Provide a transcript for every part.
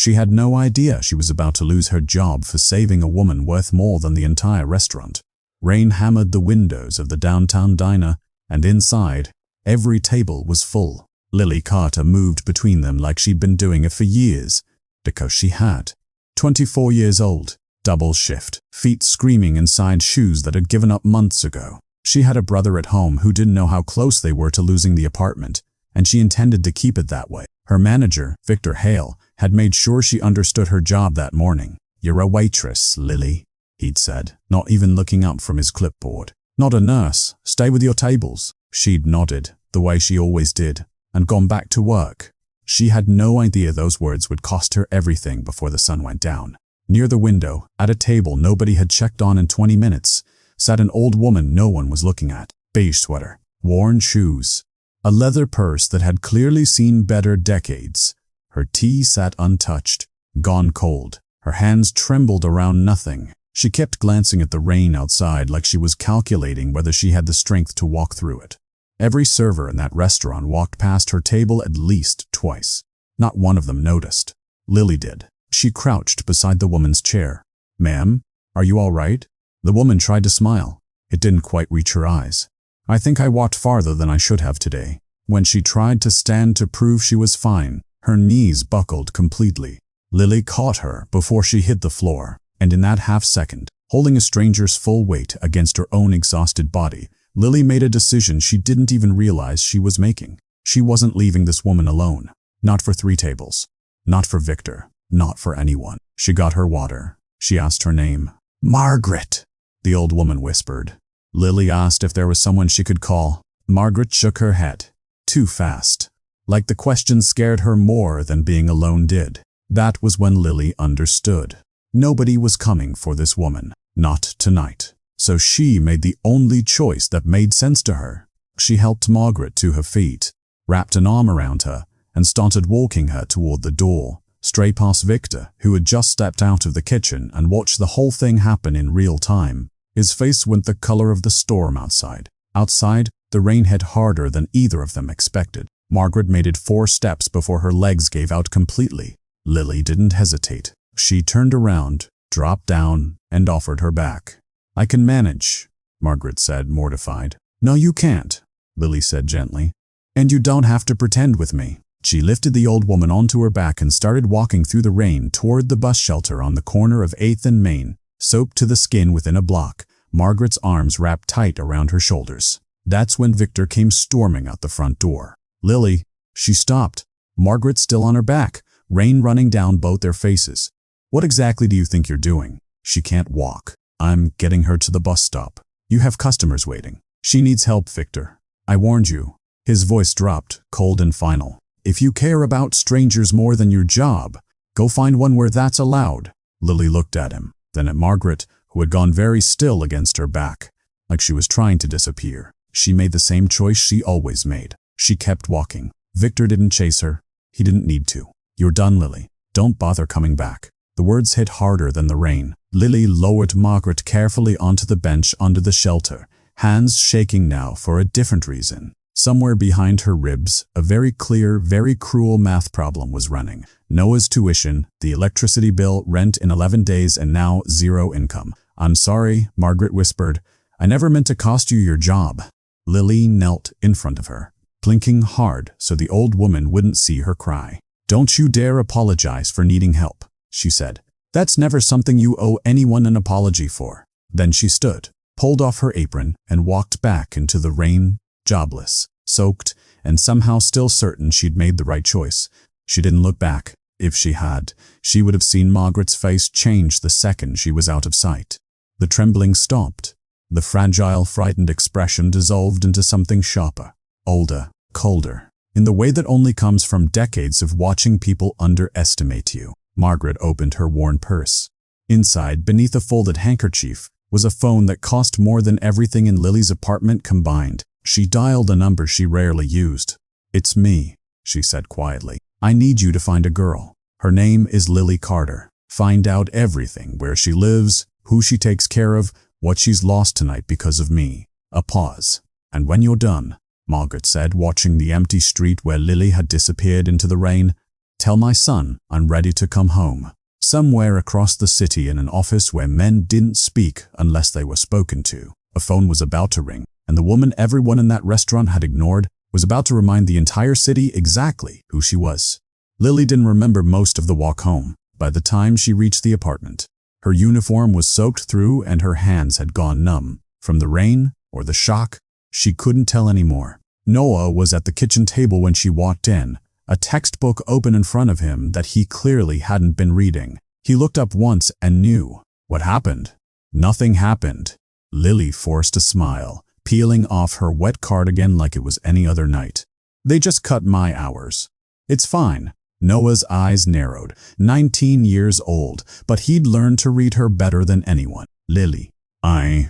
She had no idea she was about to lose her job for saving a woman worth more than the entire restaurant. Rain hammered the windows of the downtown diner, and inside, every table was full. Lily Carter moved between them like she'd been doing it for years, because she had. 24 years old, double shift, feet screaming inside shoes that had given up months ago. She had a brother at home who didn't know how close they were to losing the apartment, and she intended to keep it that way. Her manager, Victor Hale, had made sure she understood her job that morning. "You're a waitress, Lily," he'd said, not even looking up from his clipboard. "Not a nurse. Stay with your tables." She'd nodded, the way she always did, and gone back to work. She had no idea those words would cost her everything before the sun went down. Near the window, at a table nobody had checked on in 20 minutes, sat an old woman no one was looking at. Beige sweater, worn shoes, a leather purse that had clearly seen better decades. Her tea sat untouched, gone cold. Her hands trembled around nothing. She kept glancing at the rain outside like she was calculating whether she had the strength to walk through it. Every server in that restaurant walked past her table at least twice. Not one of them noticed. Lily did. She crouched beside the woman's chair. "Ma'am, are you all right?" The woman tried to smile. It didn't quite reach her eyes. "I think I walked farther than I should have today." When she tried to stand to prove she was fine, her knees buckled completely. Lily caught her before she hit the floor, and in that half second, holding a stranger's full weight against her own exhausted body, Lily made a decision she didn't even realize she was making. She wasn't leaving this woman alone. Not for 3 tables. Not for Victor. Not for anyone. She got her water. She asked her name. "Margaret," the old woman whispered. Lily asked if there was someone she could call. Margaret shook her head. Too fast. Like the question scared her more than being alone did. That was when Lily understood. Nobody was coming for this woman. Not tonight. So she made the only choice that made sense to her. She helped Margaret to her feet, wrapped an arm around her, and started walking her toward the door, straight past Victor, who had just stepped out of the kitchen and watched the whole thing happen in real time. His face went the color of the storm outside. Outside, the rain hit harder than either of them expected. Margaret made it 4 steps before her legs gave out completely. Lily didn't hesitate. She turned around, dropped down, and offered her back. "I can manage," Margaret said, mortified. "No, you can't," Lily said gently. "And you don't have to pretend with me." She lifted the old woman onto her back and started walking through the rain toward the bus shelter on the corner of 8th and Main, soaked to the skin within a block, Margaret's arms wrapped tight around her shoulders. That's when Victor came storming out the front door. "Lily," she stopped, Margaret still on her back, rain running down both their faces. "What exactly do you think you're doing?" "She can't walk. I'm getting her to the bus stop. You have customers waiting. She needs help, Victor. I warned you." His voice dropped, cold and final. "If you care about strangers more than your job, go find one where that's allowed." Lily looked at him, then at Margaret, who had gone very still against her back, like she was trying to disappear. She made the same choice she always made. She kept walking. Victor didn't chase her. He didn't need to. "You're done, Lily. Don't bother coming back." The words hit harder than the rain. Lily lowered Margaret carefully onto the bench under the shelter, hands shaking now for a different reason. Somewhere behind her ribs, a very clear, very cruel math problem was running. Noah's tuition, the electricity bill, rent in 11 days, and now 0 income. "I'm sorry," Margaret whispered. "I never meant to cost you your job." Lily knelt in front of her, blinking hard so the old woman wouldn't see her cry. "Don't you dare apologize for needing help," she said. "That's never something you owe anyone an apology for." Then she stood, pulled off her apron, and walked back into the rain, jobless, soaked, and somehow still certain she'd made the right choice. She didn't look back. If she had, she would have seen Margaret's face change the second she was out of sight. The trembling stopped. The fragile, frightened expression dissolved into something sharper, older, colder, in the way that only comes from decades of watching people underestimate you. Margaret opened her worn purse. Inside, beneath a folded handkerchief, was a phone that cost more than everything in Lily's apartment combined. She dialed a number she rarely used. "It's me," she said quietly. "I need you to find a girl. Her name is Lily Carter. Find out everything, where she lives, who she takes care of, what she's lost tonight because of me." A pause. "And when you're done," Margaret said, watching the empty street where Lily had disappeared into the rain, Tell my son I'm ready to come home. Somewhere across the city in an office where men didn't speak unless they were spoken to, a phone was about to ring, and the woman everyone in that restaurant had ignored was about to remind the entire city exactly who she was. Lily didn't remember most of the walk home by the time she reached the apartment. Her uniform was soaked through and her hands had gone numb. From the rain or the shock, she couldn't tell anymore. Noah was at the kitchen table when she walked in, a textbook open in front of him that he clearly hadn't been reading. He looked up once and knew. What happened? Nothing happened. Lily forced a smile, peeling off her wet cardigan like it was any other night. They just cut my hours. It's fine. Noah's eyes narrowed. 19 years old, but he'd learned to read her better than anyone. Lily. I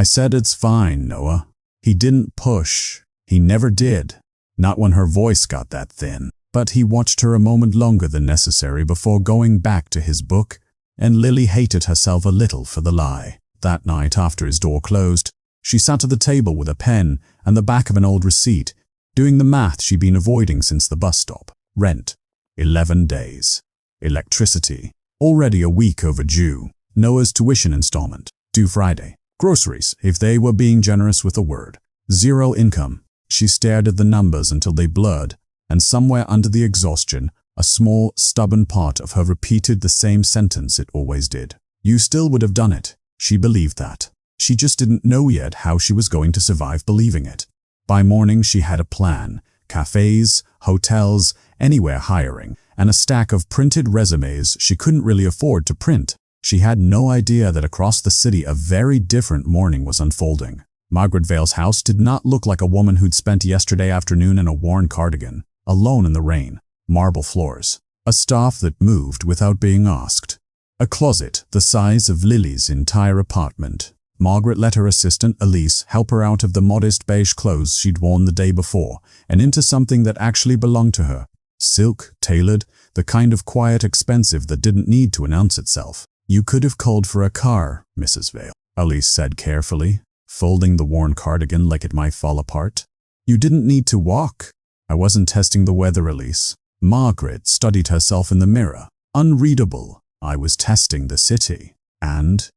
said it's fine, Noah. He didn't push. He never did. Not when her voice got that thin. But he watched her a moment longer than necessary before going back to his book, and Lily hated herself a little for the lie. That night, after his door closed, she sat at the table with a pen and the back of an old receipt, doing the math she'd been avoiding since the bus stop. Rent, 11 days. Electricity, already a week overdue. Noah's tuition installment, due Friday. Groceries, if they were being generous with a word. Zero income. She stared at the numbers until they blurred, and somewhere under the exhaustion, a small, stubborn part of her repeated the same sentence it always did. You still would have done it. She believed that. She just didn't know yet how she was going to survive believing it. By morning, she had a plan. Cafes, hotels, anywhere hiring, and a stack of printed resumes she couldn't really afford to print. She had no idea that across the city a very different morning was unfolding. Margaret Vale's house did not look like a woman who'd spent yesterday afternoon in a worn cardigan, alone in the rain. Marble floors. A staff that moved without being asked. A closet the size of Lily's entire apartment. Margaret let her assistant, Elise, help her out of the modest beige clothes she'd worn the day before and into something that actually belonged to her. Silk, tailored, the kind of quiet expensive that didn't need to announce itself. You could have called for a car, Mrs. Vale, Elise said carefully, folding the worn cardigan like it might fall apart. You didn't need to walk. I wasn't testing the weather, Elise. Margaret studied herself in the mirror. Unreadable. I was testing the city. And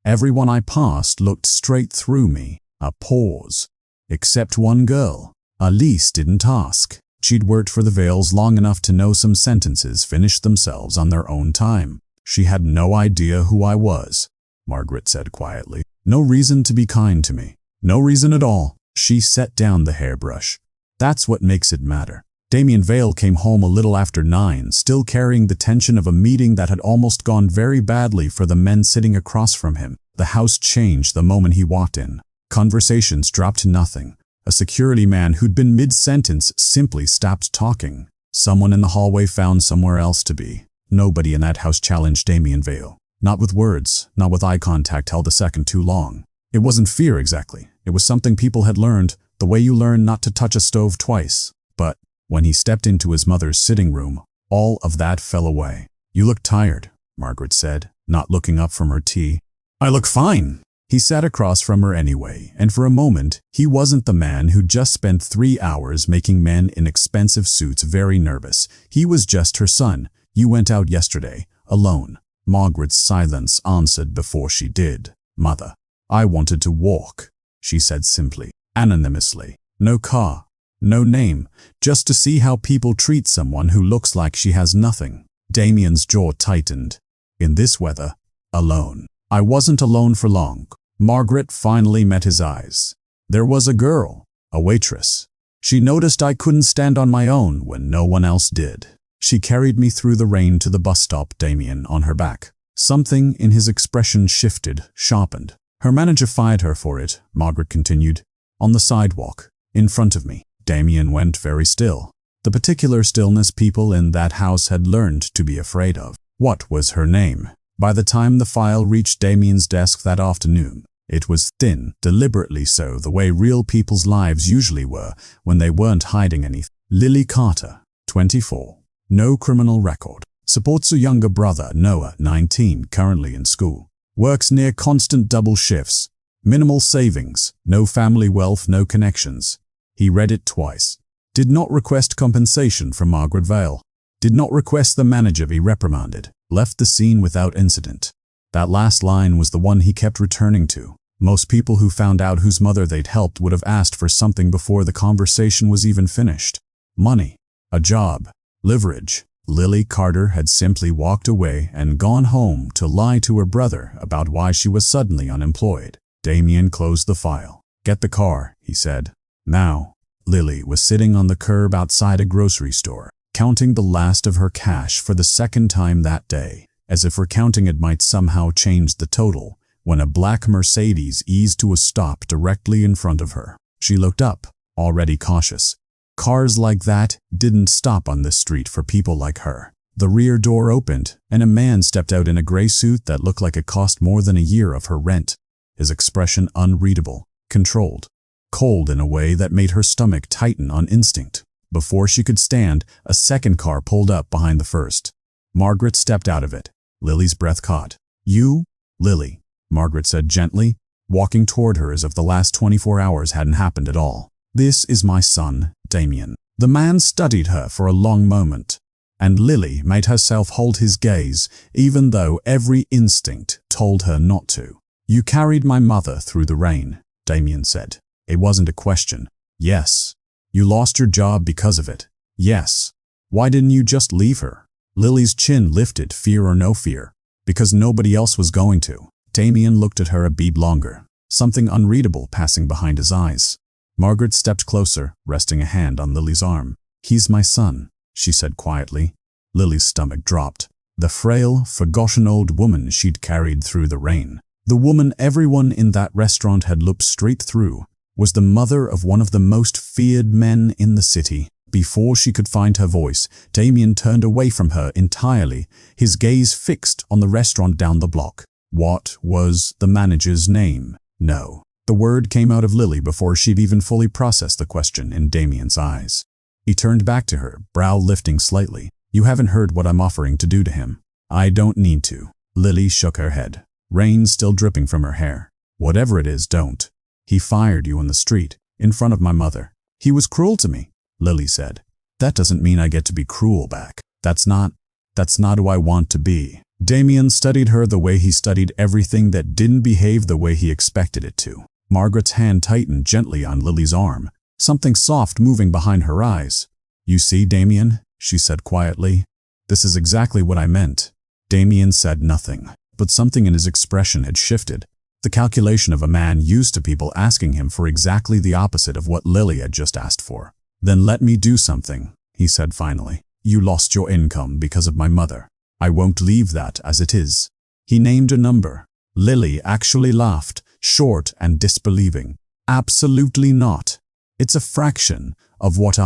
everyone I passed looked straight through me. A pause. Except one girl. Elise didn't ask. She'd worked for the Vales long enough to know some sentences finished themselves on their own time. She had no idea who I was, Margaret said quietly. No reason to be kind to me. No reason at all. She set down the hairbrush. That's what makes it matter. Damien Vale came home a little after 9, still carrying the tension of a meeting that had almost gone very badly for the men sitting across from him. The house changed the moment he walked in. Conversations dropped to nothing. A security man who'd been mid-sentence simply stopped talking. Someone in the hallway found somewhere else to be. Nobody in that house challenged Damien Vale. Not with words, not with eye contact held a second too long. It wasn't fear exactly. It was something people had learned, the way you learn not to touch a stove twice. But when he stepped into his mother's sitting room, all of that fell away. You look tired, Margaret said, not looking up from her tea. I look fine. He sat across from her anyway, and for a moment, he wasn't the man who just spent 3 hours making men in expensive suits very nervous. He was just her son. You went out yesterday, alone. Margaret's silence answered before she did. Mother, I wanted to walk, she said simply, anonymously. No car, no name, just to see how people treat someone who looks like she has nothing. Damien's jaw tightened. In this weather, alone. I wasn't alone for long. Margaret finally met his eyes. There was a girl, a waitress. She noticed I couldn't stand on my own when no one else did. She carried me through the rain to the bus stop, Damien on her back. Something in his expression shifted, sharpened. Her manager fired her for it, Margaret continued. On the sidewalk, in front of me. Damien went very still. The particular stillness people in that house had learned to be afraid of. What was her name? By the time the file reached Damien's desk that afternoon, it was thin, deliberately so, the way real people's lives usually were when they weren't hiding anything. Lily Carter, 24. No criminal record. Supports a younger brother, Noah, 19, currently in school. Works near constant double shifts. Minimal savings. No family wealth, no connections. He read it twice. Did not request compensation from Margaret Vale. Did not request the manager be reprimanded. Left the scene without incident. That last line was the one he kept returning to. Most people who found out whose mother they'd helped would have asked for something before the conversation was even finished. Money, a job, leverage. Lily Carter had simply walked away and gone home to lie to her brother about why she was suddenly unemployed. Damien closed the file. Get the car, he said. Now, Lily was sitting on the curb outside a grocery store, counting the last of her cash for the second time that day, as if recounting it might somehow change the total, when a black Mercedes eased to a stop directly in front of her. She looked up, already cautious. Cars like that didn't stop on this street for people like her. The rear door opened, and a man stepped out in a gray suit that looked like it cost more than a year of her rent. His expression unreadable, controlled, cold in a way that made her stomach tighten on instinct. Before she could stand, a second car pulled up behind the first. Margaret stepped out of it. Lily's breath caught. You? Lily, Margaret said gently, walking toward her as if the last 24 hours hadn't happened at all. This is my son, Damien. The man studied her for a long moment, and Lily made herself hold his gaze, even though every instinct told her not to. You carried my mother through the rain, Damien said. It wasn't a question. Yes. You lost your job because of it. Yes. Why didn't you just leave her? Lily's chin lifted, fear or no fear, because nobody else was going to. Damien looked at her a bead longer, something unreadable passing behind his eyes. Margaret stepped closer, resting a hand on Lily's arm. He's my son, she said quietly. Lily's stomach dropped. The frail, forgotten old woman she'd carried through the rain, the woman everyone in that restaurant had looked straight through, was the mother of one of the most feared men in the city. Before she could find her voice, Damien turned away from her entirely, his gaze fixed on the restaurant down the block. What was the manager's name? No. The word came out of Lily before she'd even fully processed the question in Damien's eyes. He turned back to her, brow lifting slightly. You haven't heard what I'm offering to do to him. I don't need to. Lily shook her head, rain still dripping from her hair. Whatever it is, don't. He fired you on the street, in front of my mother. He was cruel to me, Lily said. That doesn't mean I get to be cruel back. That's not who I want to be. Damien studied her the way he studied everything that didn't behave the way he expected it to. Margaret's hand tightened gently on Lily's arm, something soft moving behind her eyes. You see, Damien, she said quietly. This is exactly what I meant. Damien said nothing, but something in his expression had shifted. The calculation of a man used to people asking him for exactly the opposite of what Lily had just asked for. Then let me do something, he said finally. You lost your income because of my mother. I won't leave that as it is. He named a number. Lily actually laughed, short and disbelieving. Absolutely not. It's a fraction of what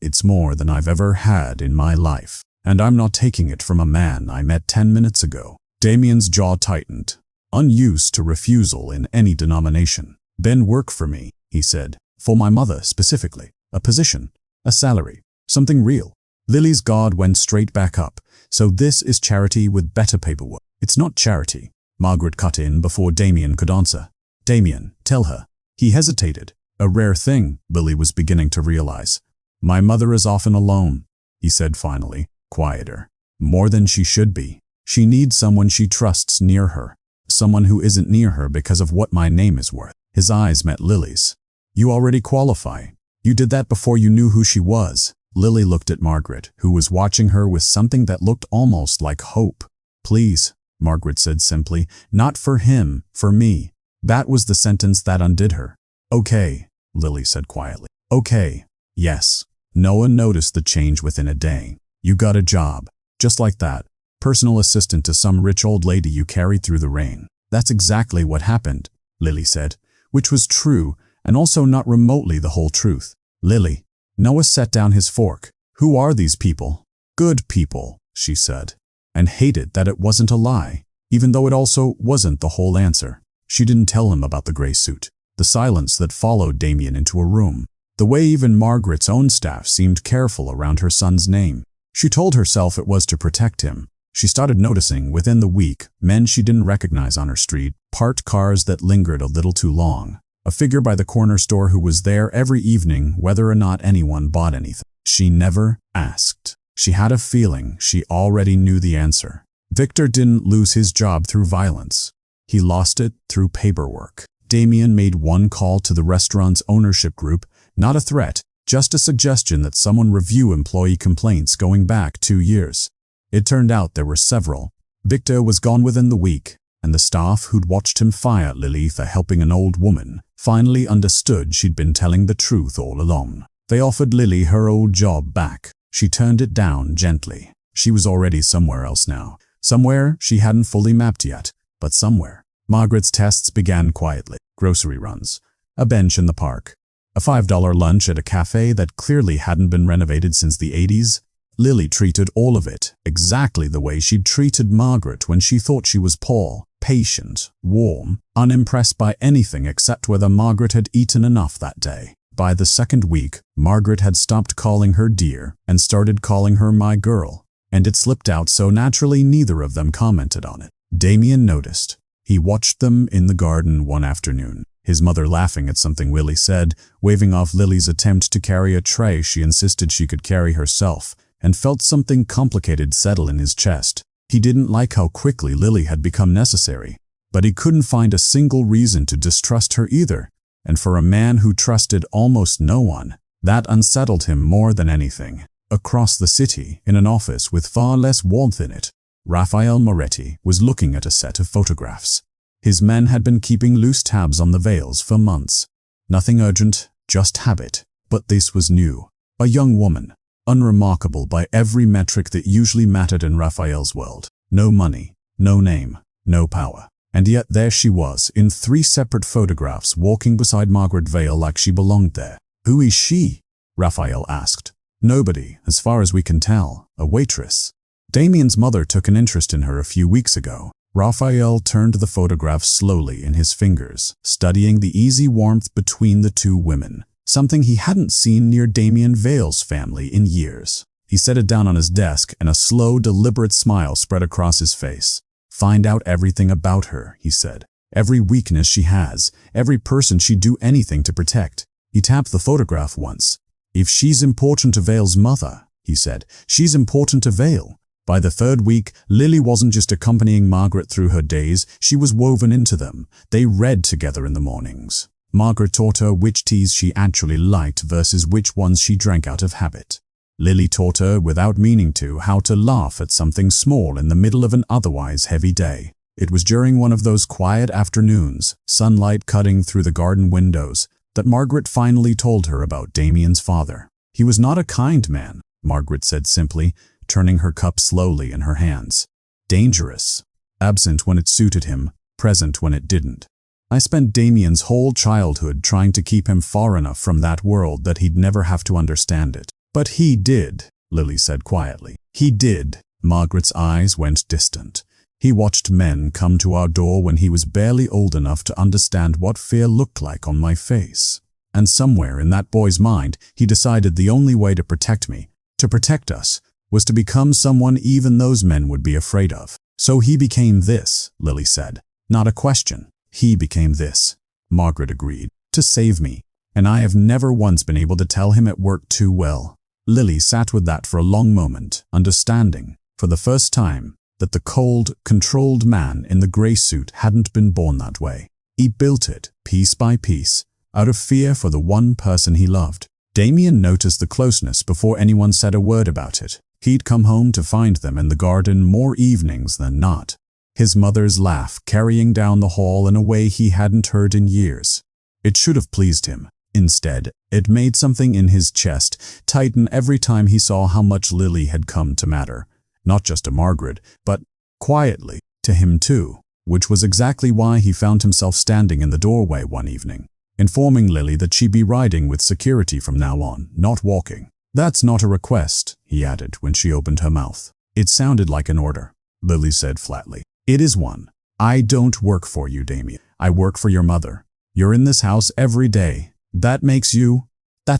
it's more than I've ever had in my life. And I'm not taking it from a man I met 10 minutes ago. Damien's jaw tightened, unused to refusal in any denomination. Then work for me, he said. For my mother specifically. A position, a salary, something real. Lily's guard went straight back up. So this is charity with better paperwork. It's not charity. Margaret cut in before Damien could answer. Damien, tell her. He hesitated. A rare thing, Lily was beginning to realize. My mother is often alone, he said finally, quieter. More than she should be. She needs someone she trusts near her. Someone who isn't near her because of what my name is worth. His eyes met Lily's. You already qualify. You did that before you knew who she was. Lily looked at Margaret, who was watching her with something that looked almost like hope. Please, Margaret said simply, not for him, for me. That was the sentence that undid her. Okay, Lily said quietly. Okay, yes. No one noticed the change within a day. You got a job. Just like that. Personal assistant to some rich old lady you carried through the rain. That's exactly what happened, Lily said, which was true and also not remotely the whole truth. Lily. Noah set down his fork. Who are these people? Good people, she said, and hated that it wasn't a lie, even though it also wasn't the whole answer. She didn't tell him about the gray suit, the silence that followed Damien into a room, the way even Margaret's own staff seemed careful around her son's name. She told herself it was to protect him. She started noticing, within the week, men she didn't recognize on her street, parked cars that lingered a little too long, a figure by the corner store who was there every evening whether or not anyone bought anything. She never asked. She had a feeling she already knew the answer. Victor didn't lose his job through violence. He lost it through paperwork. Damien made one call to the restaurant's ownership group, not a threat, just a suggestion that someone review employee complaints going back 2 years. It turned out there were several. Victor was gone within the week, and the staff who'd watched him fire Lily for helping an old woman finally understood she'd been telling the truth all along. They offered Lily her old job back. She turned it down gently. She was already somewhere else now. Somewhere she hadn't fully mapped yet, but somewhere. Margaret's tests began quietly. Grocery runs, a bench in the park, a $5 lunch at a cafe that clearly hadn't been renovated since the 80s. Lily treated all of it exactly the way she'd treated Margaret when she thought she was poor, patient, warm, unimpressed by anything except whether Margaret had eaten enough that day. By the second week, Margaret had stopped calling her dear and started calling her my girl, and it slipped out so naturally neither of them commented on it. Damien noticed. He watched them in the garden one afternoon, his mother laughing at something Lily said, waving off Lily's attempt to carry a tray she insisted she could carry herself, and felt something complicated settle in his chest. He didn't like how quickly Lily had become necessary, but he couldn't find a single reason to distrust her either, and for a man who trusted almost no one, that unsettled him more than anything. Across the city, in an office with far less warmth in it, Raphael Moretti was looking at a set of photographs. His men had been keeping loose tabs on the Vales for months. Nothing urgent, just habit. But this was new. A young woman, unremarkable by every metric that usually mattered in Raphael's world. No money, no name, no power. And yet there she was, in 3 separate photographs, walking beside Margaret Vale like she belonged there. Who is she? Raphael asked. Nobody, as far as we can tell. A waitress. Damien's mother took an interest in her a few weeks ago. Raphael turned the photograph slowly in his fingers, studying the easy warmth between the 2 women, something he hadn't seen near Damien Vale's family in years. He set it down on his desk, and a slow, deliberate smile spread across his face. Find out everything about her, he said. Every weakness she has, every person she'd do anything to protect. He tapped the photograph once. If she's important to Vale's mother, he said, she's important to Vale. By the 3rd week, Lily wasn't just accompanying Margaret through her days, she was woven into them. They read together in the mornings. Margaret taught her which teas she actually liked versus which ones she drank out of habit. Lily taught her, without meaning to, how to laugh at something small in the middle of an otherwise heavy day. It was during one of those quiet afternoons, sunlight cutting through the garden windows, that Margaret finally told her about Damien's father. He was not a kind man, Margaret said simply, turning her cup slowly in her hands. Dangerous. Absent when it suited him, present when it didn't. I spent Damien's whole childhood trying to keep him far enough from that world that he'd never have to understand it. But he did, Lily said quietly. He did. Margaret's eyes went distant. He watched men come to our door when he was barely old enough to understand what fear looked like on my face. And somewhere in that boy's mind, he decided the only way to protect me, to protect us, was to become someone even those men would be afraid of. So he became this, Lily said. Not a question. He became this. Margaret agreed. To save me. And I have never once been able to tell him it worked too well. Lily sat with that for a long moment, understanding, for the first time, that the cold, controlled man in the grey suit hadn't been born that way. He built it, piece by piece, out of fear for the one person he loved. Damien noticed the closeness before anyone said a word about it. He'd come home to find them in the garden more evenings than not. His mother's laugh carrying down the hall in a way he hadn't heard in years. It should have pleased him. Instead, it made something in his chest tighten every time he saw how much Lily had come to matter. Not just to Margaret, but, quietly, to him too, which was exactly why he found himself standing in the doorway one evening, informing Lily that she'd be riding with security from now on, not walking. That's not a request, he added when she opened her mouth. It sounded like an order, Lily said flatly. It is one. I don't work for you, Damien. I work for your mother. You're in this house every day. That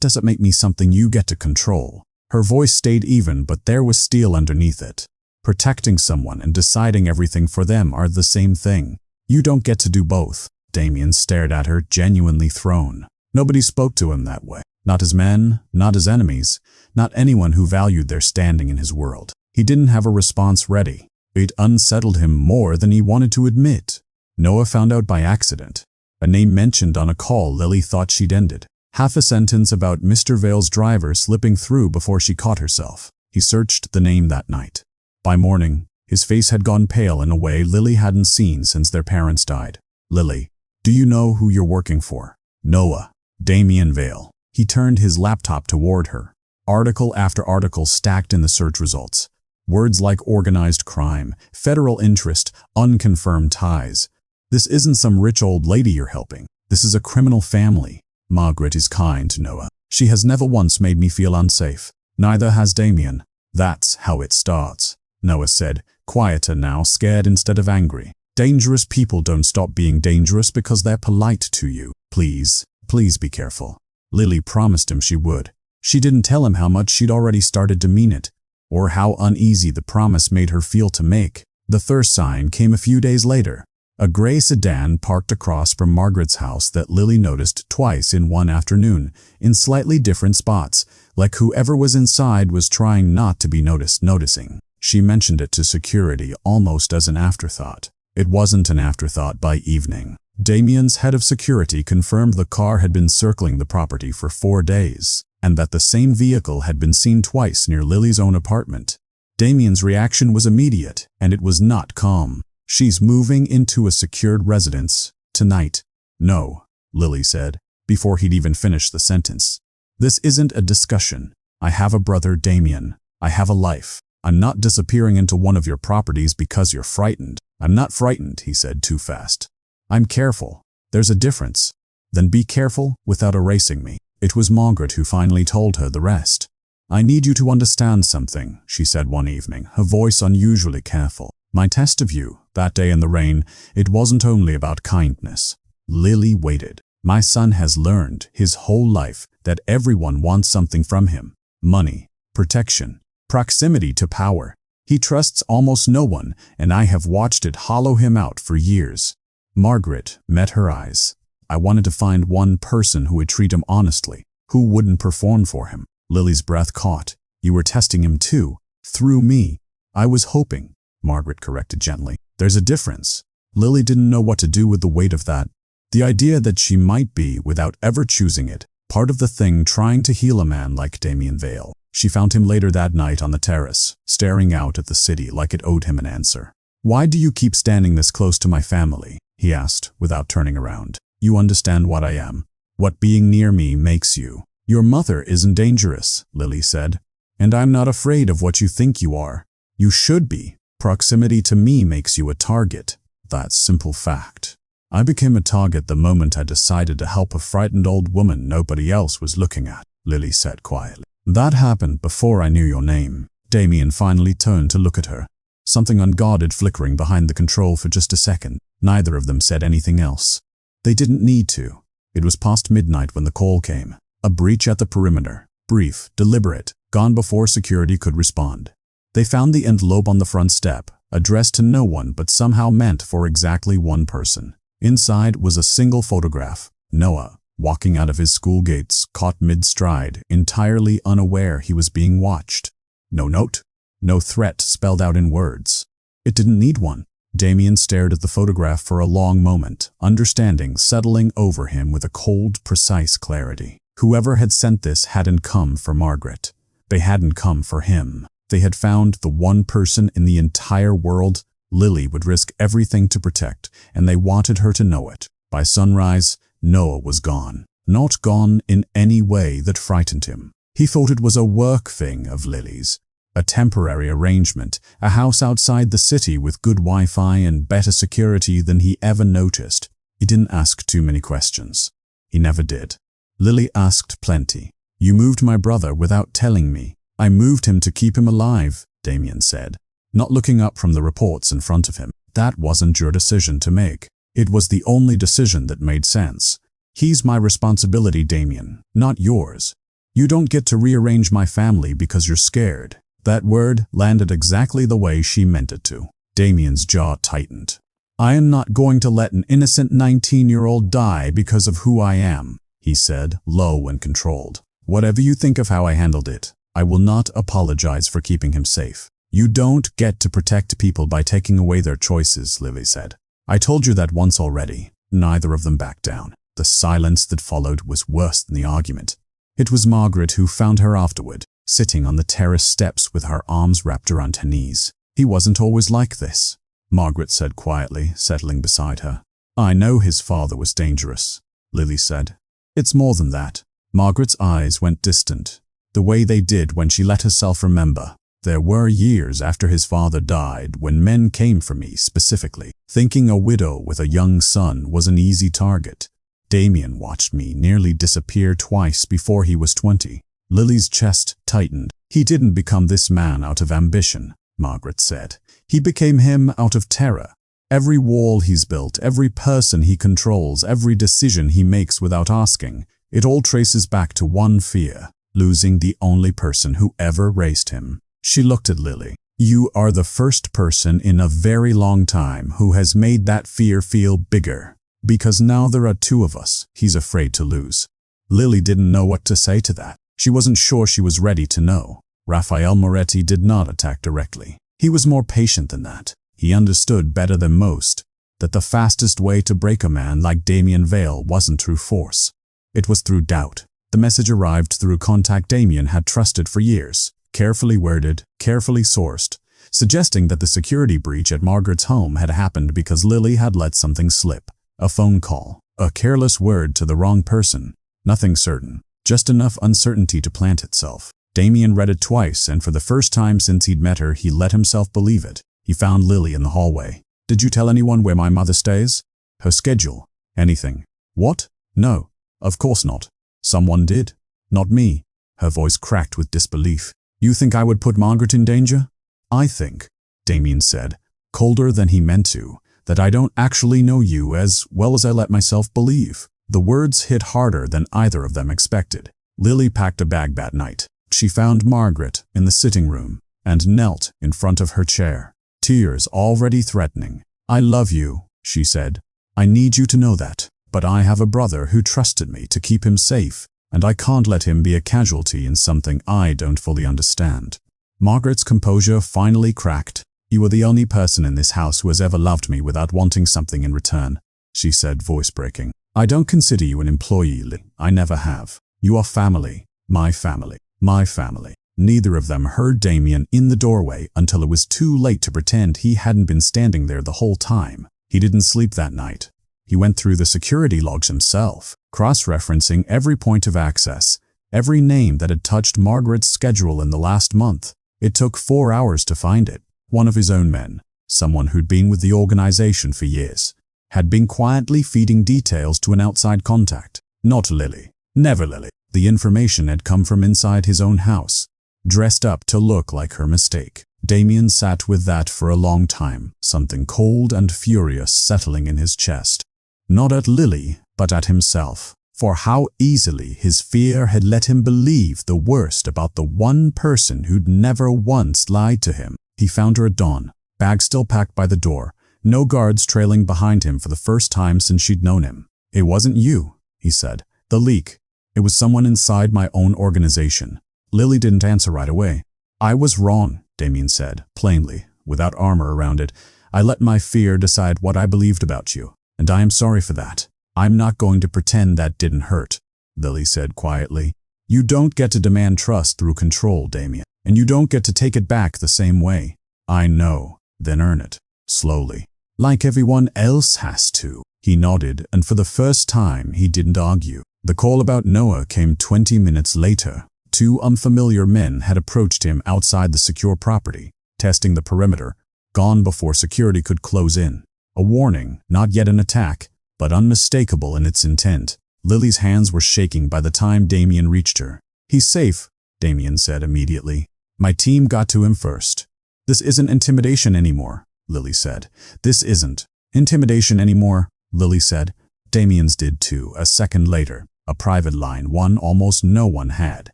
doesn't make me something you get to control. Her voice stayed even, but there was steel underneath it. Protecting someone and deciding everything for them are the same thing. You don't get to do both. Damien stared at her, genuinely thrown. Nobody spoke to him that way. Not as men, not as enemies, not anyone who valued their standing in his world. He didn't have a response ready. It unsettled him more than he wanted to admit. Noah found out by accident. A name mentioned on a call Lily thought she'd ended. Half a sentence about Mr. Vale's driver slipping through before she caught herself. He searched the name that night. By morning, his face had gone pale in a way Lily hadn't seen since their parents died. Lily, do you know who you're working for? Noah. Damien Vale. He turned his laptop toward her. Article after article stacked in the search results. Words like organized crime, federal interest, unconfirmed ties. This isn't some rich old lady you're helping. This is a criminal family. Margaret is kind to Noah. She has never once made me feel unsafe. Neither has Damien. That's how it starts, Noah said, quieter now, scared instead of angry. Dangerous people don't stop being dangerous because they're polite to you. Please be careful. Lily promised him she would. She didn't tell him how much she'd already started to mean it, or how uneasy the promise made her feel to make. The first sign came a few days later. A gray sedan parked across from Margaret's house that Lily noticed twice in one afternoon, in slightly different spots, like whoever was inside was trying not to be noticing. She mentioned it to security almost as an afterthought. It wasn't an afterthought by evening. Damien's head of security confirmed the car had been circling the property for 4 days, and that the same vehicle had been seen twice near Lily's own apartment. Damien's reaction was immediate, and it was not calm. She's moving into a secured residence tonight. No, Lily said, before he'd even finished the sentence. This isn't a discussion. I have a brother, Damien. I have a life. I'm not disappearing into one of your properties because you're frightened. I'm not frightened, he said too fast. I'm careful. There's a difference. Then be careful without erasing me. It was Margaret who finally told her the rest. I need you to understand something, she said one evening, her voice unusually careful. My test of you, that day in the rain, it wasn't only about kindness. Lily waited. My son has learned his whole life that everyone wants something from him. Money, protection, proximity to power. He trusts almost no one, and I have watched it hollow him out for years. Margaret met her eyes. I wanted to find one person who would treat him honestly, who wouldn't perform for him. Lily's breath caught. You were testing him too, through me. I was hoping, Margaret corrected gently. There's a difference. Lily didn't know what to do with the weight of that. The idea that she might be, without ever choosing it, part of the thing trying to heal a man like Damien Vale. She found him later that night on the terrace, staring out at the city like it owed him an answer. Why do you keep standing this close to my family? He asked, without turning around. You understand what I am, what being near me makes you. Your mother isn't dangerous, Lily said, and I'm not afraid of what you think you are. You should be. Proximity to me makes you a target. That's simple fact. I became a target the moment I decided to help a frightened old woman nobody else was looking at, Lily said quietly. That happened before I knew your name. Damien finally turned to look at her, something unguarded flickering behind the control for just a second. Neither of them said anything else. They didn't need to. It was past midnight when the call came. A breach at the perimeter. Brief, deliberate, gone before security could respond. They found the envelope on the front step, addressed to no one but somehow meant for exactly one person. Inside was a single photograph. Noah, walking out of his school gates, caught mid-stride, entirely unaware he was being watched. No note, no threat spelled out in words. It didn't need one. Damien stared at the photograph for a long moment, understanding settling over him with a cold, precise clarity. Whoever had sent this hadn't come for Margaret. They hadn't come for him. They had found the one person in the entire world Lily would risk everything to protect, and they wanted her to know it. By sunrise, Noah was gone. Not gone in any way that frightened him. He thought it was a work thing of Lily's. A temporary arrangement, a house outside the city with good Wi-Fi and better security than he ever noticed. He didn't ask too many questions. He never did. Lily asked plenty. You moved my brother without telling me. I moved him to keep him alive, Damien said, not looking up from the reports in front of him. That wasn't your decision to make. It was the only decision that made sense. He's my responsibility, Damien, not yours. You don't get to rearrange my family because you're scared. That word landed exactly the way she meant it to. Damien's jaw tightened. I am not going to let an innocent 19-year-old die because of who I am, he said, low and controlled. Whatever you think of how I handled it, I will not apologize for keeping him safe. You don't get to protect people by taking away their choices, Lily said. I told you that once already. Neither of them backed down. The silence that followed was worse than the argument. It was Margaret who found her afterward, sitting on the terrace steps with her arms wrapped around her knees. He wasn't always like this, Margaret said quietly, settling beside her. I know his father was dangerous, Lily said. It's more than that. Margaret's eyes went distant, the way they did when she let herself remember. There were years after his father died when men came for me specifically, thinking a widow with a young son was an easy target. Damien watched me nearly disappear twice before he was 20. Lily's chest tightened. He didn't become this man out of ambition, Margaret said. He became him out of terror. Every wall he's built, every person he controls, every decision he makes without asking, it all traces back to one fear, losing the only person who ever raised him. She looked at Lily. You are the first person in a very long time who has made that fear feel bigger. Because now there are two of us he's afraid to lose. Lily didn't know what to say to that. She wasn't sure she was ready to know. Raphael Moretti did not attack directly. He was more patient than that. He understood better than most that the fastest way to break a man like Damien Vale wasn't through force. It was through doubt. The message arrived through contact Damien had trusted for years. Carefully worded, carefully sourced, suggesting that the security breach at Margaret's home had happened because Lily had let something slip. A phone call, a careless word to the wrong person. Nothing certain, just enough uncertainty to plant itself. Damien read it twice, and for the first time since he'd met her, he let himself believe it. He found Lily in the hallway. Did you tell anyone where my mother stays? Her schedule? Anything? What? No, of course not. Someone did. Not me. Her voice cracked with disbelief. You think I would put Margaret in danger? I think, Damien said, colder than he meant to, that I don't actually know you as well as I let myself believe. The words hit harder than either of them expected. Lily packed a bag that night. She found Margaret in the sitting room and knelt in front of her chair, tears already threatening. I love you, she said. I need you to know that, but I have a brother who trusted me to keep him safe, and I can't let him be a casualty in something I don't fully understand. Margaret's composure finally cracked. You are the only person in this house who has ever loved me without wanting something in return, she said, voice breaking. I don't consider you an employee, Lee. I never have. You are family, my family, my family. Neither of them heard Damien in the doorway until it was too late to pretend he hadn't been standing there the whole time. He didn't sleep that night. He went through the security logs himself, cross-referencing every point of access, every name that had touched Margaret's schedule in the last month. It took 4 hours to find it. One of his own men, someone who'd been with the organization for years, had been quietly feeding details to an outside contact. Not Lily. Never Lily. The information had come from inside his own house, dressed up to look like her mistake. Damien sat with that for a long time, something cold and furious settling in his chest. Not at Lily, but at himself, for how easily his fear had let him believe the worst about the one person who'd never once lied to him. He found her at dawn, bag still packed by the door, no guards trailing behind him for the first time since she'd known him. It wasn't you, he said. The leak. It was someone inside my own organization. Lily didn't answer right away. I was wrong, Damien said, plainly, without armor around it. I let my fear decide what I believed about you, and I am sorry for that. I'm not going to pretend that didn't hurt, Lily said quietly. You don't get to demand trust through control, Damien, and you don't get to take it back the same way. I know, then earn it, slowly. Like everyone else has to. He nodded, and for the first time he didn't argue. The call about Noah came 20 minutes later. 2 unfamiliar men had approached him outside the secure property, testing the perimeter, gone before security could close in. A warning, not yet an attack, but unmistakable in its intent. Lily's hands were shaking by the time Damien reached her. He's safe, Damien said immediately. My team got to him first. This isn't intimidation anymore, Lily said. This isn't intimidation anymore, Lily said. Damien's did too, a second later. A private line, one almost no one had.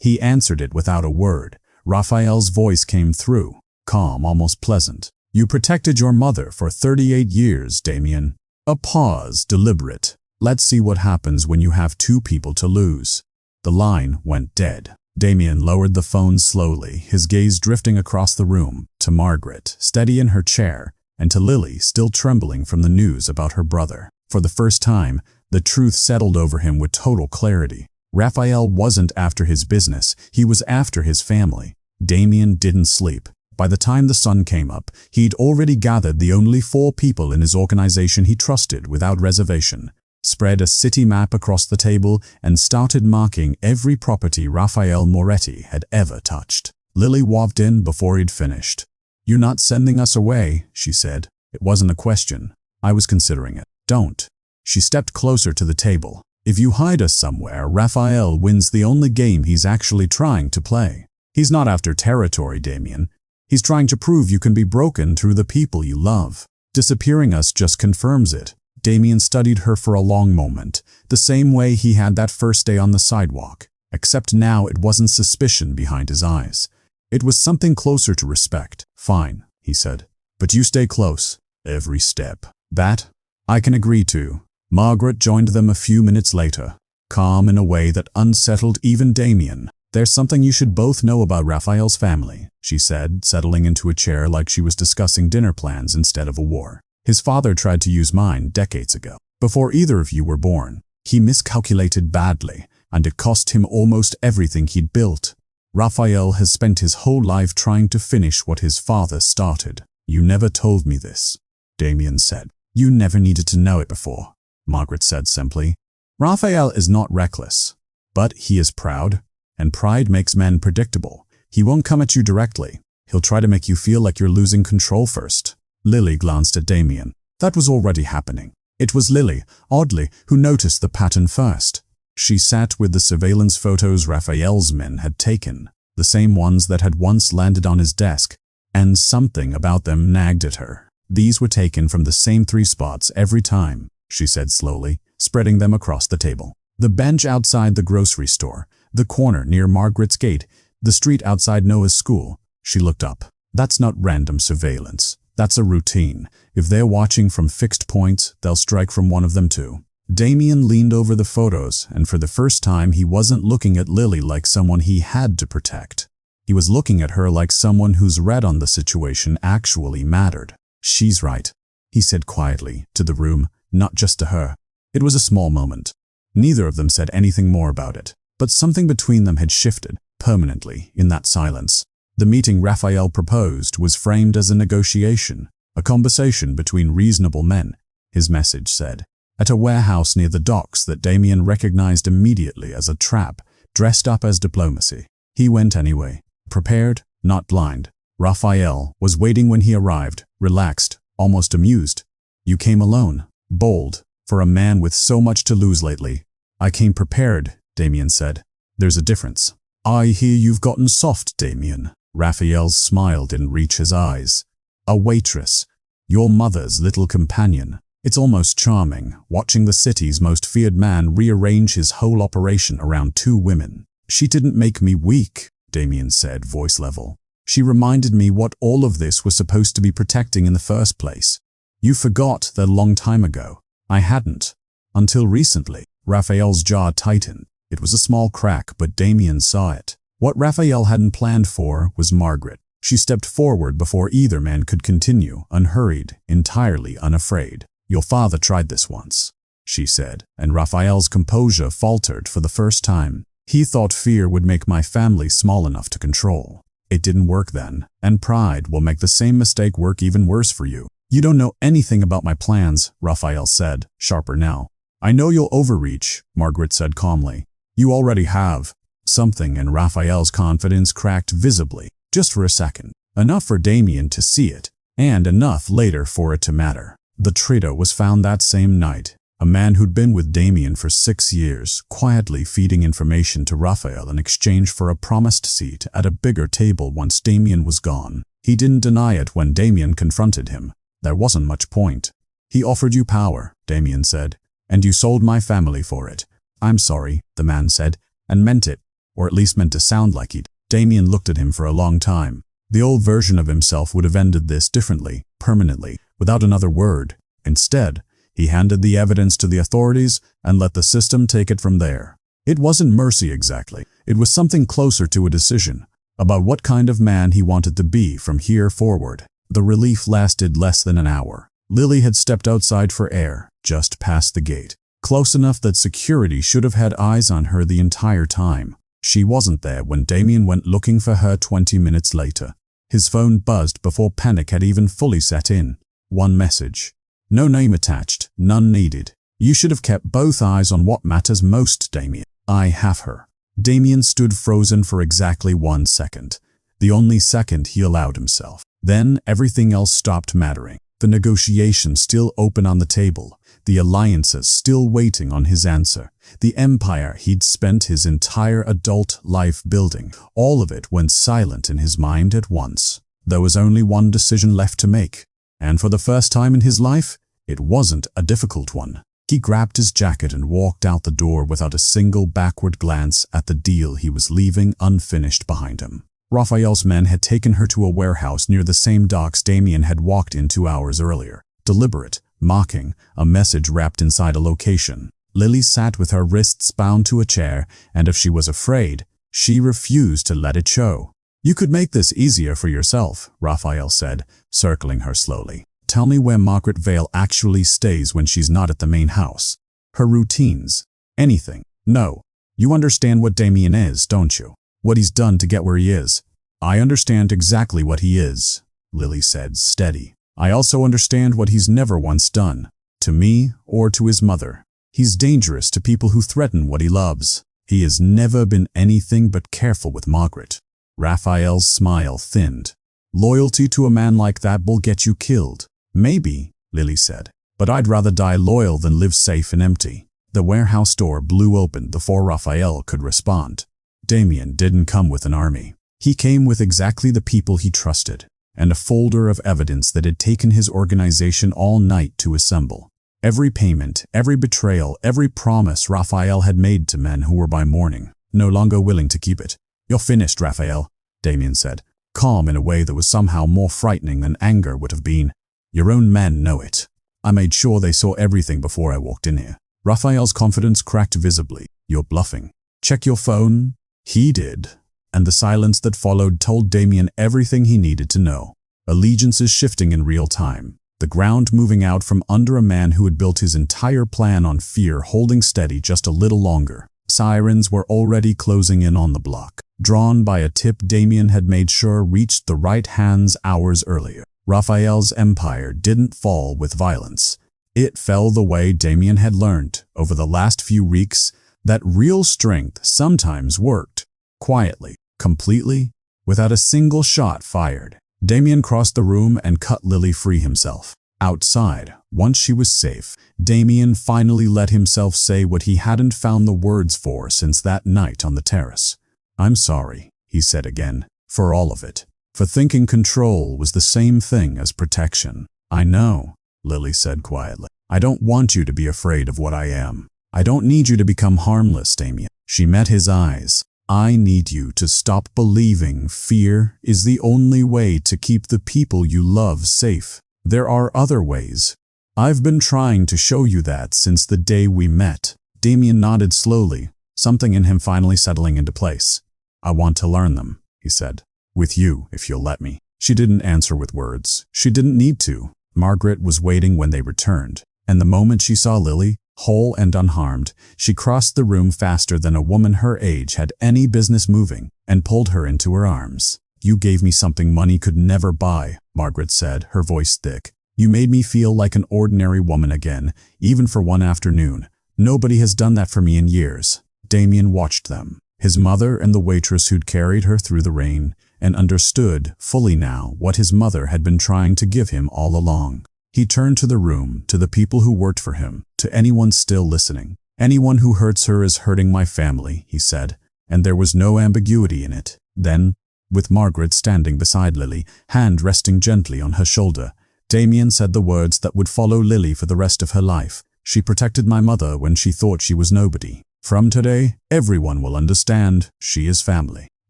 He answered it without a word. Raphael's voice came through, calm, almost pleasant. You protected your mother for 38 years, Damien. A pause, deliberate. Let's see what happens when you have 2 people to lose. The line went dead. Damien lowered the phone slowly, his gaze drifting across the room, to Margaret, steady in her chair, and to Lily, still trembling from the news about her brother. For the first time, the truth settled over him with total clarity. Raphael wasn't after his business, he was after his family. Damien didn't sleep. By the time the sun came up, he'd already gathered the only 4 people in his organization he trusted without reservation, spread a city map across the table, and started marking every property Raphael Moretti had ever touched. Lily walked in before he'd finished. "You're not sending us away," she said. "It wasn't a question. I was considering it." "Don't." She stepped closer to the table. "If you hide us somewhere, Raphael wins the only game he's actually trying to play. He's not after territory, Damien. He's trying to prove you can be broken through the people you love. Disappearing us just confirms it." Damien studied her for a long moment, the same way he had that first day on the sidewalk, except now it wasn't suspicion behind his eyes. It was something closer to respect. "Fine," he said, "but you stay close, every step." "That I can agree to." Margaret joined them a few minutes later, calm in a way that unsettled even Damien. "There's something you should both know about Raphael's family," she said, settling into a chair like she was discussing dinner plans instead of a war. "His father tried to use mine decades ago, before either of you were born. He miscalculated badly, and it cost him almost everything he'd built. Raphael has spent his whole life trying to finish what his father started." "You never told me this," Damien said. "You never needed to know it before," Margaret said simply. "Raphael is not reckless, but he is proud, and pride makes men predictable. He won't come at you directly. He'll try to make you feel like you're losing control first." Lily glanced at Damien. That was already happening. It was Lily, oddly, who noticed the pattern first. She sat with the surveillance photos Raphael's men had taken, the same ones that had once landed on his desk, and something about them nagged at her. "These were taken from the same 3 spots every time," she said slowly, spreading them across the table. "The bench outside the grocery store, the corner near Margaret's gate, the street outside Noah's school." She looked up. "That's not random surveillance. That's a routine. If they're watching from fixed points, they'll strike from one of them too." Damien leaned over the photos, and for the first time he wasn't looking at Lily like someone he had to protect. He was looking at her like someone whose read on the situation actually mattered. "She's right," he said quietly, to the room, not just to her. It was a small moment. Neither of them said anything more about it, but something between them had shifted, permanently, in that silence. The meeting Raphael proposed was framed as a negotiation, a conversation between reasonable men, his message said, at a warehouse near the docks that Damien recognized immediately as a trap, dressed up as diplomacy. He went anyway, prepared, not blind. Raphael was waiting when he arrived, relaxed, almost amused. "You came alone, bold, for a man with so much to lose lately." "I came prepared," Damien said. "There's a difference." "I hear you've gotten soft, Damien." Raphael's smile didn't reach his eyes. "A waitress, your mother's little companion. It's almost charming, watching the city's most feared man rearrange his whole operation around 2 women." "She didn't make me weak," Damien said, voice level. "She reminded me what all of this was supposed to be protecting in the first place. You forgot that a long time ago. I hadn't. Until recently." Raphael's jaw tightened. It was a small crack, but Damien saw it. What Raphael hadn't planned for was Margaret. She stepped forward before either man could continue, unhurried, entirely unafraid. "Your father tried this once," she said, and Raphael's composure faltered for the first time. "He thought fear would make my family small enough to control. It didn't work then, and pride will make the same mistake work even worse for you." "You don't know anything about my plans," Raphael said, sharper now. "I know you'll overreach," Margaret said calmly. "You already have." Something in Raphael's confidence cracked visibly, just for a second. Enough for Damien to see it, and enough later for it to matter. The traitor was found that same night. A man who'd been with Damien for 6 years, quietly feeding information to Raphael in exchange for a promised seat at a bigger table once Damien was gone. He didn't deny it when Damien confronted him. There wasn't much point. "He offered you power," Damien said, "and you sold my family for it." "I'm sorry," the man said, and meant it, or at least meant to sound like it. Damien looked at him for a long time. The old version of himself would have ended this differently, permanently, without another word. Instead, he handed the evidence to the authorities and let the system take it from there. It wasn't mercy exactly. It was something closer to a decision about what kind of man he wanted to be from here forward. The relief lasted less than an hour. Lily had stepped outside for air, just past the gate, close enough that security should have had eyes on her the entire time. She wasn't there when Damien went looking for her 20 minutes later. His phone buzzed before panic had even fully set in. One message. No name attached, none needed. You should have kept both eyes on what matters most, Damien. I have her. Damien stood frozen for exactly 1 second, the only second he allowed himself. Then everything else stopped mattering. The negotiation still open on the table, the alliances still waiting on his answer, the empire he'd spent his entire adult life building. All of it went silent in his mind at once. There was only one decision left to make, and for the first time in his life, it wasn't a difficult one. He grabbed his jacket and walked out the door without a single backward glance at the deal he was leaving unfinished behind him. Raphael's men had taken her to a warehouse near the same docks Damien had walked in 2 hours earlier. Deliberate, mocking, a message wrapped inside a location. Lily sat with her wrists bound to a chair, and if she was afraid, she refused to let it show. You could make this easier for yourself, Raphael said, circling her slowly. Tell me where Margaret Vale actually stays when she's not at the main house. Her routines. Anything. No. You understand what Damien is, don't you? What he's done to get where he is. I understand exactly what he is, Lily said, steady. I also understand what he's never once done, to me or to his mother. He's dangerous to people who threaten what he loves. He has never been anything but careful with Margaret. Raphael's smile thinned. Loyalty to a man like that will get you killed. Maybe, Lily said, but I'd rather die loyal than live safe and empty. The warehouse door blew open before Raphael could respond. Damien didn't come with an army. He came with exactly the people he trusted, and a folder of evidence that had taken his organization all night to assemble. Every payment, every betrayal, every promise Raphael had made to men who were by morning, no longer willing to keep it. You're finished, Raphael, Damien said, calm in a way that was somehow more frightening than anger would have been. Your own men know it. I made sure they saw everything before I walked in here. Raphael's confidence cracked visibly. You're bluffing. Check your phone. He did. And the silence that followed told Damien everything he needed to know. Allegiances shifting in real time. The ground moving out from under a man who had built his entire plan on fear holding steady just a little longer. Sirens were already closing in on the block, drawn by a tip Damien had made sure reached the right hands hours earlier. Raphael's empire didn't fall with violence. It fell the way Damien had learned over the last few weeks that real strength sometimes worked, quietly, completely, without a single shot fired. Damien crossed the room and cut Lily free himself. Outside, once she was safe, Damien finally let himself say what he hadn't found the words for since that night on the terrace. I'm sorry, he said again, for all of it. For thinking control was the same thing as protection. I know, Lily said quietly. I don't want you to be afraid of what I am. I don't need you to become harmless, Damien. She met his eyes. I need you to stop believing fear is the only way to keep the people you love safe. There are other ways. I've been trying to show you that since the day we met. Damien nodded slowly, something in him finally settling into place. I want to learn them, he said. With you, if you'll let me. She didn't answer with words. She didn't need to. Margaret was waiting when they returned, and the moment she saw Lily, whole and unharmed, she crossed the room faster than a woman her age had any business moving, and pulled her into her arms. You gave me something money could never buy, Margaret said, her voice thick. You made me feel like an ordinary woman again, even for one afternoon. Nobody has done that for me in years. Damien watched them, his mother and the waitress who'd carried her through the rain, and understood fully now what his mother had been trying to give him all along. He turned to the room, to the people who worked for him, to anyone still listening. Anyone who hurts her is hurting my family, he said, and there was no ambiguity in it. Then, with Margaret standing beside Lily, hand resting gently on her shoulder, Damien said the words that would follow Lily for the rest of her life. She protected my mother when she thought she was nobody. From today, everyone will understand she is family.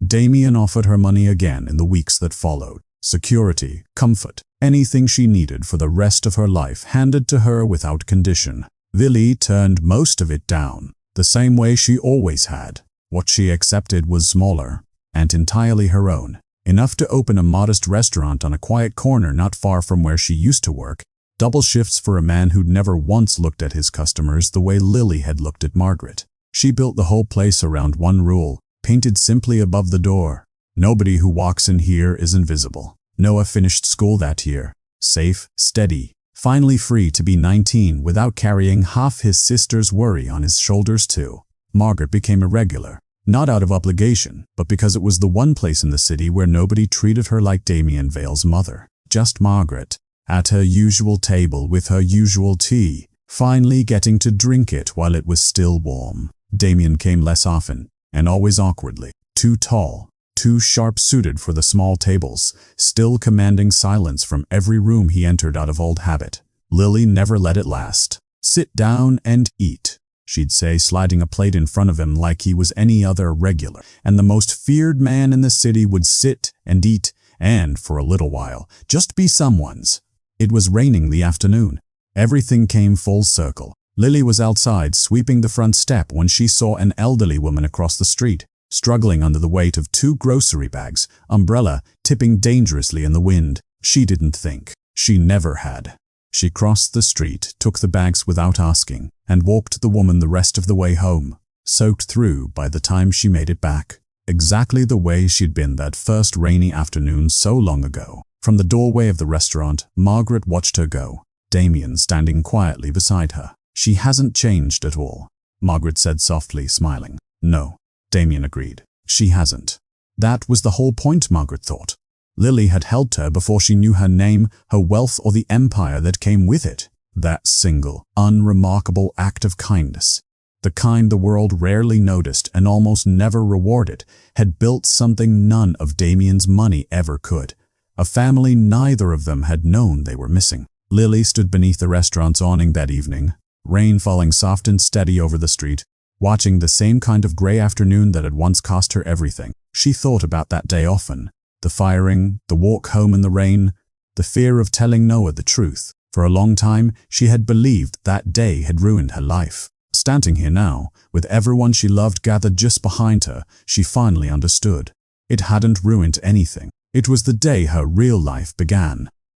Damien offered her money again in the weeks that followed. Security, comfort, anything she needed for the rest of her life handed to her without condition. Lily turned most of it down. the same way she always had. What she accepted was smaller, and entirely her own. Enough to open a modest restaurant on a quiet corner not far from where she used to work. Double shifts for a man who'd never once looked at his customers the way Lily had looked at Margaret. She built the whole place around one rule, painted simply above the door. Nobody who walks in here is invisible. Noah finished school that year. Safe, steady, finally free to be 19 without carrying half his sister's worry on his shoulders too. Margaret became a regular, not out of obligation, but because it was the one place in the city where nobody treated her like Damien Vale's mother. Just Margaret, at her usual table with her usual tea, finally getting to drink it while it was still warm. Damien came less often, and always awkwardly. Too tall, too sharp-suited for the small tables, still commanding silence from every room he entered out of old habit. Lily never let it last. "Sit down and eat," she'd say, sliding a plate in front of him like he was any other regular. And the most feared man in the city would sit and eat, and, for a little while, just be someone's. It was raining the afternoon. Everything came full circle. Lily was outside sweeping the front step when she saw an elderly woman across the street, struggling under the weight of 2 grocery bags, umbrella tipping dangerously in the wind. She didn't think. She never had. She crossed the street, took the bags without asking, and walked the woman the rest of the way home, soaked through by the time she made it back. Exactly the way she'd been that first rainy afternoon so long ago. From the doorway of the restaurant, Margaret watched her go, Damien standing quietly beside her. "She hasn't changed at all," Margaret said softly, smiling. "No," Damien agreed. "She hasn't." That was the whole point, Margaret thought. Lily had helped her before she knew her name, her wealth, or the empire that came with it. That single, unremarkable act of kindness, the kind the world rarely noticed and almost never rewarded, had built something none of Damien's money ever could. A family neither of them had known they were missing. Lily stood beneath the restaurant's awning that evening, rain falling soft and steady over the street, watching the same kind of gray afternoon that had once cost her everything. She thought about that day often. The firing, the walk home in the rain, the fear of telling Noah the truth. For a long time, she had believed that day had ruined her life. Standing here now, with everyone she loved gathered just behind her, she finally understood. It hadn't ruined anything. It was the day her real life began.